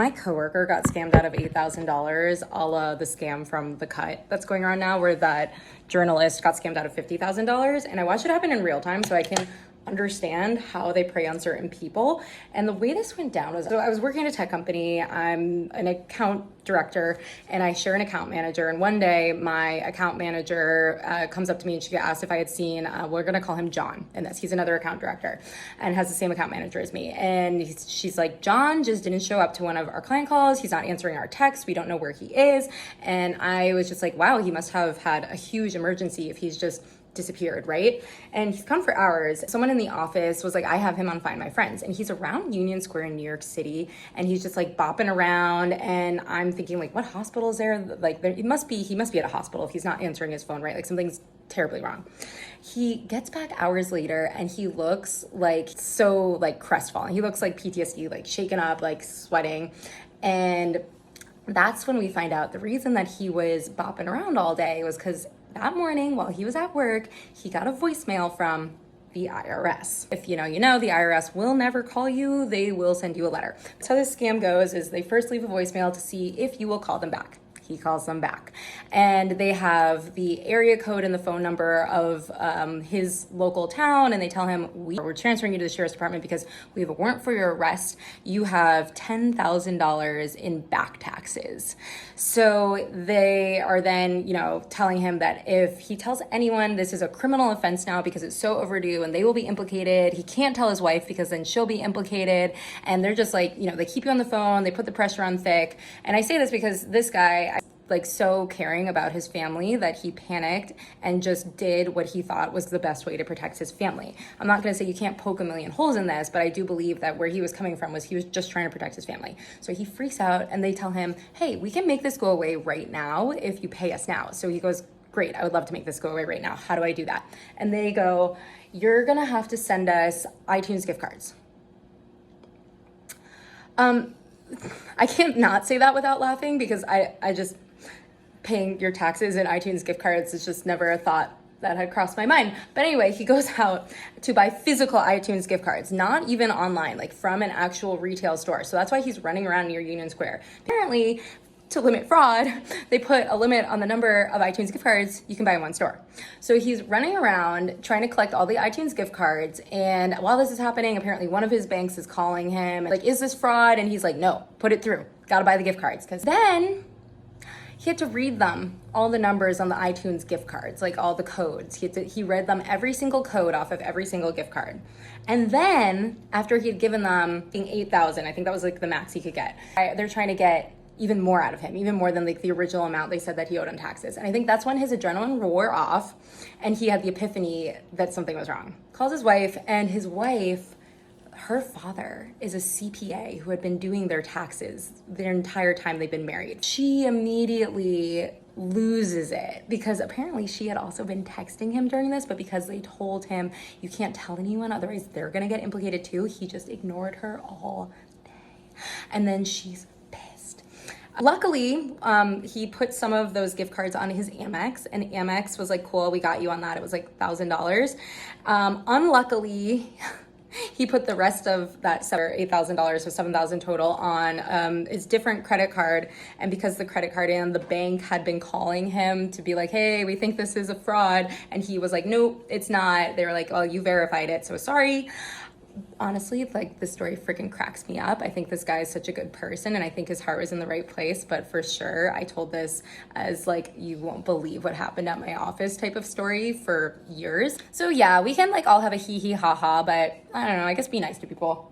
My coworker got scammed out of $8,000, a la the scam from The Cut that's going on now, where that journalist got scammed out of $50,000. And I watched it happen in real time so I can understand how they prey on certain people. And the way this went down was, so I was working at a tech company. I'm an account director and I share an account manager. And one day my account manager comes up to me and she asked if I had seen, we're going to call him John in this. He's another account director and has the same account manager as me. And she's like, John just didn't show up to one of our client calls. He's not answering our texts. We don't know where he is. And I was just like, wow, he must have had a huge emergency if he's just disappeared, right? And he's gone for hours. Someone in the office was like, I have him on Find My Friends, and he's around Union Square in New York City, and he's just like bopping around. And I'm thinking, like, what hospital is there? Like, he must be at a hospital if he's not answering his phone, right? Like, something's terribly wrong. He gets back hours later and he looks like so like crestfallen. He looks like PTSD, like shaken up, like sweating. And that's when we find out the reason that he was bopping around all day was because that morning while he was at work, he got a voicemail from the IRS. If you know, the IRS will never call you, they will send you a letter. So this scam goes is they first leave a voicemail to see if you will call them back. He calls them back and they have the area code and the phone number of his local town, and they tell him, we're transferring you to the sheriff's department because we have a warrant for your arrest. You have $10,000 in back taxes. So they are then, telling him that if he tells anyone, this is a criminal offense now because it's so overdue and they will be implicated. He can't tell his wife because then she'll be implicated. And they're just like, they keep you on the phone, they put the pressure on thick. And I say this because this guy, like so caring about his family that he panicked and just did what he thought was the best way to protect his family. I'm not going to say you can't poke a million holes in this, but I do believe that where he was coming from was he was just trying to protect his family. So he freaks out and they tell him, hey, we can make this go away right now if you pay us now. So he goes, great, I would love to make this go away right now. How do I do that? And they go, you're going to have to send us iTunes gift cards. I can't not say that without laughing because I just, paying your taxes and iTunes gift cards is just never a thought that had crossed my mind. But anyway, he goes out to buy physical iTunes gift cards, not even online, like from an actual retail store. So that's why he's running around near Union Square. Apparently, to limit fraud, they put a limit on the number of iTunes gift cards you can buy in one store. So he's running around trying to collect all the iTunes gift cards. And while this is happening, apparently one of his banks is calling him like, is this fraud? And he's like, no, put it through. Gotta buy the gift cards. Because then he had to read them, all the numbers on the iTunes gift cards, like all the codes. He read them every single code off of every single gift card. And then after he had given them $8,000, I think that was like the max he could get, they're trying to get even more out of him, even more than like the original amount they said that he owed on taxes. And I think that's when his adrenaline wore off and he had the epiphany that something was wrong. Calls his wife, and his wife, her father is a CPA who had been doing their taxes their entire time they've been married. She immediately loses it because apparently she had also been texting him during this, but because they told him you can't tell anyone, otherwise they're gonna get implicated too, he just ignored her all day. And then she's pissed. Luckily, he put some of those gift cards on his Amex, and Amex was like, cool, we got you on that. It was like $1,000. Unluckily, he put the rest of that $8,000, so $7,000 total on his different credit card. And because the credit card and the bank had been calling him to be like, hey, we think this is a fraud. And he was like, nope, it's not. They were like, oh, you verified it, so sorry. Honestly, like, this story freaking cracks me up. I think this guy is such a good person and I think his heart was in the right place, but for sure, I told this as like, you won't believe what happened at my office type of story for years. So yeah, we can like all have a hee hee ha ha, but I don't know, I guess be nice to people.